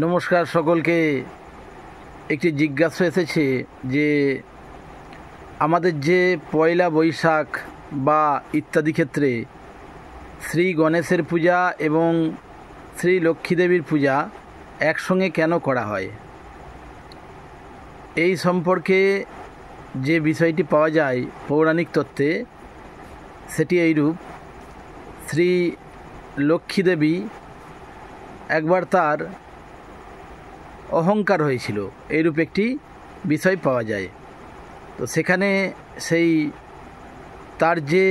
নমস্কার সকলকে। একটি জিজ্ঞাসা এসেছে যে আমাদের যে পয়লা বৈশাখ বা ইত্যাদি ক্ষেত্রে শ্রী গণেশের পূজা এবং শ্রী লক্ষ্মী দেবীর পূজা একসঙ্গে কেন করা হয়, এই সম্পর্কে যে বিষয়টি পাওয়া যায় পৌরাণিক তত্ত্বে, সেটি এইরূপ। শ্রী লক্ষ্মী দেবী একবার তার অহংকার হয়েছিল, এইরূপ একটি বিষয় পাওয়া যায়। তো সেখানে সেই তার যে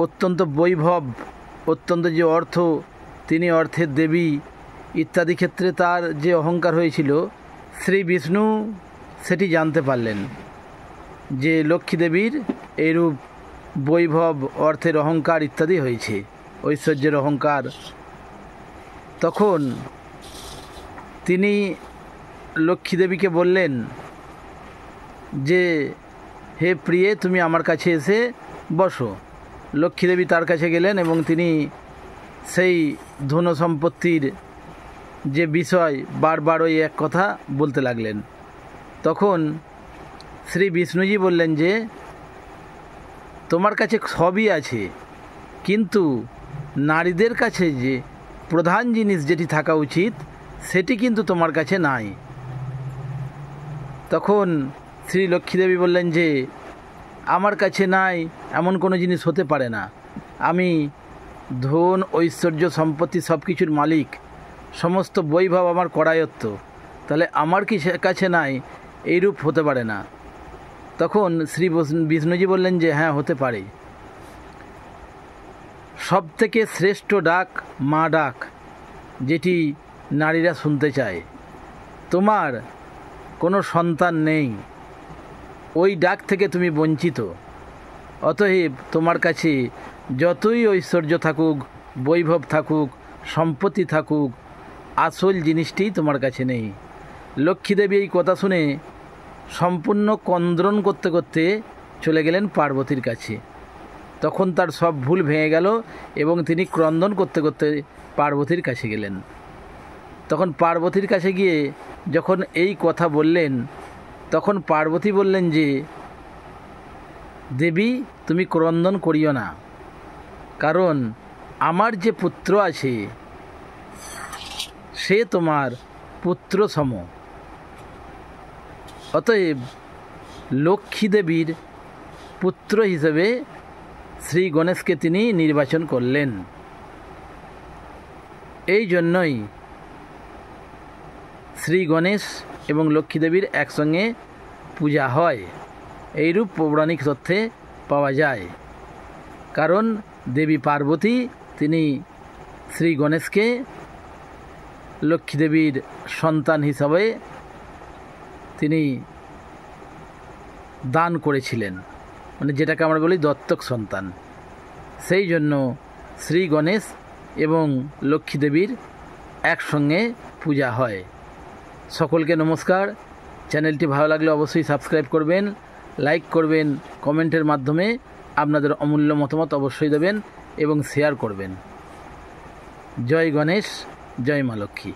অত্যন্ত বৈভব, অত্যন্ত যে অর্থ, তিনি অর্থের দেবী ইত্যাদি ক্ষেত্রে তার যে অহংকার হয়েছিল, শ্রী বিষ্ণু সেটি জানতে পারলেন যে লক্ষ্মী দেবীর এইরূপ বৈভব, অর্থের অহংকার ইত্যাদি হয়েছে, ঐশ্বর্যের অহংকার। তখন তিনি লক্ষ্মী দেবীকে বললেন যে হে প্রিয়ে, তুমি আমার কাছে এসে বসো। লক্ষ্মী দেবী তার কাছে গেলেন এবং তিনি সেই ধন সম্পত্তির যে বিষয় বারবার ওই এক কথা বলতে লাগলেন। তখন শ্রী বিষ্ণুজি বললেন যে তোমার কাছে সবই আছে, কিন্তু নারীদের কাছে যে প্রধান জিনিস যেটি থাকা উচিত সেটি কিন্তু তোমার কাছে নাই। তখন শ্রী লক্ষ্মী দেবী বললেন যে আমার কাছে নাই এমন কোনো জিনিস হতে পারে না, আমি ধন ঐশ্বর্য সম্পত্তি সব কিছুর মালিক, সমস্ত বৈভব আমার করায়ত্ত, তাহলে আমার কি কাছে নাই, এইরূপ হতে পারে না। তখন শ্রী বিষ্ণুজি বললেন যে হ্যাঁ, হতে পারে। সব থেকে শ্রেষ্ঠ ডাক মা ডাক, যেটি নারীরা শুনতে চায়। তোমার কোনো সন্তান নেই, ওই ডাক থেকে তুমি বঞ্চিত, অতএব তোমার কাছে যতই ঐশ্বর্য থাকুক, বৈভব থাকুক, সম্পত্তি থাকুক, আসল জিনিসটি তোমার কাছে নেই। লক্ষ্মী দেবী এই কথা শুনে সম্পূর্ণ ক্রন্দন করতে করতে চলে গেলেন পার্বতীর কাছে। তখন তার সব ভুল ভেঙে গেল এবং তিনি ক্রন্দন করতে করতে পার্বতীর কাছে গেলেন। তখন পার্বতীর কাছে গিয়ে যখন এই কথা বললেন, তখন পার্বতী বললেন যে দেবী, তুমি ক্রন্দন করিও না, কারণ আমার যে পুত্র আছে সে তোমার পুত্র সম। অতএব লক্ষ্মী দেবীর পুত্র হিসেবে শ্রী গণেশকে তিনি নির্বাচন করলেন। এই জন্যই শ্রী গণেশ এবং লক্ষ্মী দেবীর একসঙ্গে পূজা হয়, এইরূপ পৌরাণিক তথ্যে পাওয়া যায়। কারণ দেবী পার্বতী তিনি শ্রী গণেশকে লক্ষ্মী দেবীর সন্তান হিসাবে তিনি দান করেছিলেন, মানে যেটাকে আমরা বলি দত্তক সন্তান। সেই জন্য শ্রী গণেশ এবং লক্ষ্মী দেবীর একসঙ্গে পূজা হয়। সকলকে নমস্কার। চ্যানেলটি ভালো লাগলে অবশ্যই সাবস্ক্রাইব করবেন, লাইক করবেন, কমেন্টের মাধ্যমে আপনাদের অমূল্য মতামত অবশ্যই দেবেন এবং শেয়ার করবেন। জয় গণেশ, জয় মা লক্ষ্মী।